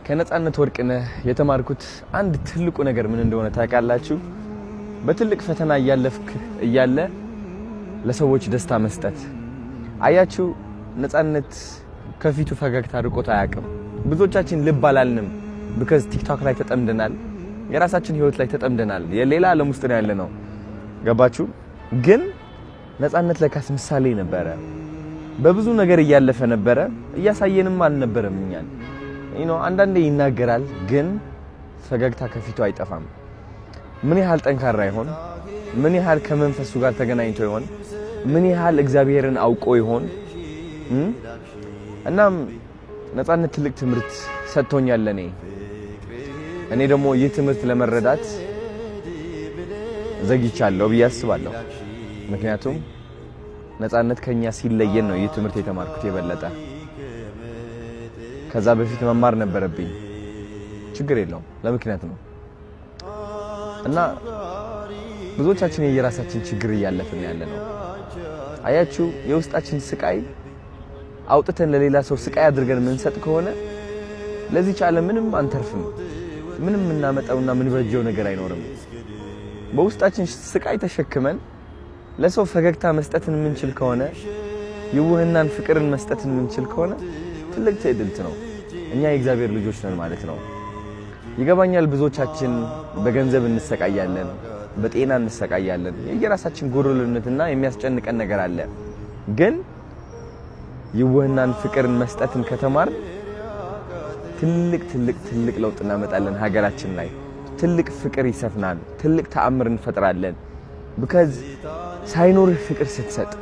ከነጻነት ወርቅነህ የተማርኩት አንድ ትልቁ ነገር ምን እንደሆነ ታውቃላችሁ? በትልቅ ፈተና እያለፍክ እያለ ለሰዎች ደስታ መስጠት። አያችሁ፣ ነጻነት ከፊቱ ፈገግታ ርቆት አያውቅም። ብዙዎቻችን ልብ አላልንም። because ቲክቶክ ላይ ተጠምደናል፣ የራሳችን ህይወት ላይ ተጠምደናል፣ የሌላ ዓለም ውስጥ ነው ያለነው። ገባችሁ? ግን ነጻነት ለካስ ምሳሌ ነበረ። በብዙ ነገር እያለፈ ነበረ፣ እያሳየንም አልነበረም እኛን። አንዳንዴ ይናገራል፣ ግን ፈገግታ ከፊቱ አይጠፋም። ምን ያህል ጠንካራ ይሆን? ምን ያህል ከመንፈሱ ጋር ተገናኝቶ ይሆን? ምን ያህል እግዚአብሔርን አውቆ ይሆን? እናም ነጻነት ትልቅ ትምህርት ሰጥቶኛል እኔ ደግሞ ይህ ትምህርት ለመረዳት ዘግይቻለሁ ብዬ አስባለሁ። ምክንያቱም ነጻነት ከኛ ሲለየን ነው ይህ ትምህርት የተማርኩት የበለጠ። ከዛ በፊት መማር ነበረብኝ። ችግር የለውም፣ ለምክንያት ነው። እና ብዙዎቻችን የራሳችን ችግር እያለፍን ያለነው። አያችሁ፣ የውስጣችን ስቃይ አውጥተን ለሌላ ሰው ስቃይ አድርገን የምንሰጥ ከሆነ ለዚህ ዓለም ምንም አንተርፍም። ምንም እናመጣውና ምንበጀው ነገር አይኖርም። በውስጣችን ስቃይ ተሸክመን ለሰው ፈገግታ መስጠትን የምንችል ከሆነ፣ የውህናን ፍቅርን መስጠትን የምንችል ከሆነ ትልቅ ትዕድልት ነው። እኛ የእግዚአብሔር ልጆች ነን ማለት ነው። ይገባኛል፣ ብዙዎቻችን በገንዘብ እንሰቃያለን፣ በጤና እንሰቃያለን። የየራሳችን ጎደሎነትና የሚያስጨንቀን ነገር አለ። ግን የውህናን ፍቅርን መስጠትን ከተማር ትልቅ ለውጥ እናመጣለን። ሀገራችን ላይ ትልቅ ፍቅር ይሰፍናል። ትልቅ ተአምር እንፈጥራለን። because ሳይኖርህ ፍቅር ስትሰጥ፣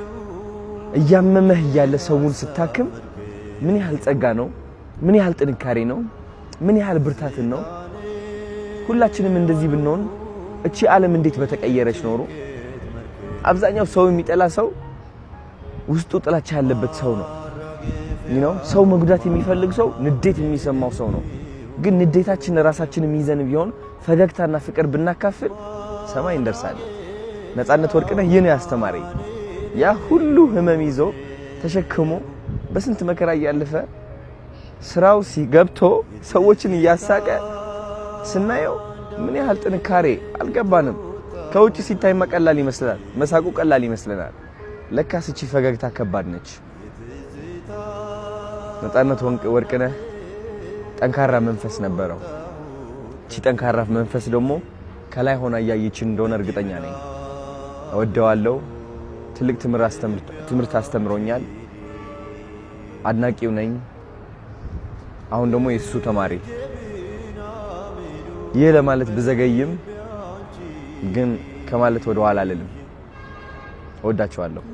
እያመመህ እያለ ሰውን ስታክም ምን ያህል ጸጋ ነው? ምን ያህል ጥንካሬ ነው? ምን ያህል ብርታትን ነው? ሁላችንም እንደዚህ ብንሆን እቺ ዓለም እንዴት በተቀየረች ኖሮ። አብዛኛው ሰው የሚጠላ ሰው ውስጡ ጥላቻ ያለበት ሰው ነው። ሰው መጉዳት የሚፈልግ ሰው ንዴት የሚሰማው ሰው ነው። ግን ንዴታችን ራሳችንን ይዘን ቢሆን ፈገግታና ፍቅር ብናካፍል ሰማይ እንደርሳለን። ነጻነት ወርቅነህ ይህን ያስተማረኝ ያ ሁሉ ህመም ይዞ ተሸክሞ በስንት መከራ እያለፈ ስራው ሲገብቶ ሰዎችን እያሳቀ ስናየው ምን ያህል ጥንካሬ አልገባንም። ከውጭ ሲታይ ቀላል ይመስላል፣ መሳቁ ቀላል ይመስለናል። ለካስ እቺ ፈገግታ ከባድ ነች። ነጻነት ወርቅነህ ጠንካራ መንፈስ ነበረው። እቺ ጠንካራ መንፈስ ደግሞ ከላይ ሆና እያየችን እንደሆነ እርግጠኛ ነኝ። እወደዋለሁ። ትልቅ ትምህርት አስተምሮኛል። አድናቂው ነኝ። አሁን ደግሞ የሱ ተማሪ። ይህ ለማለት ብዘገይም ግን ከማለት ወደ ኋላ አልልም። እወዳችኋለሁ።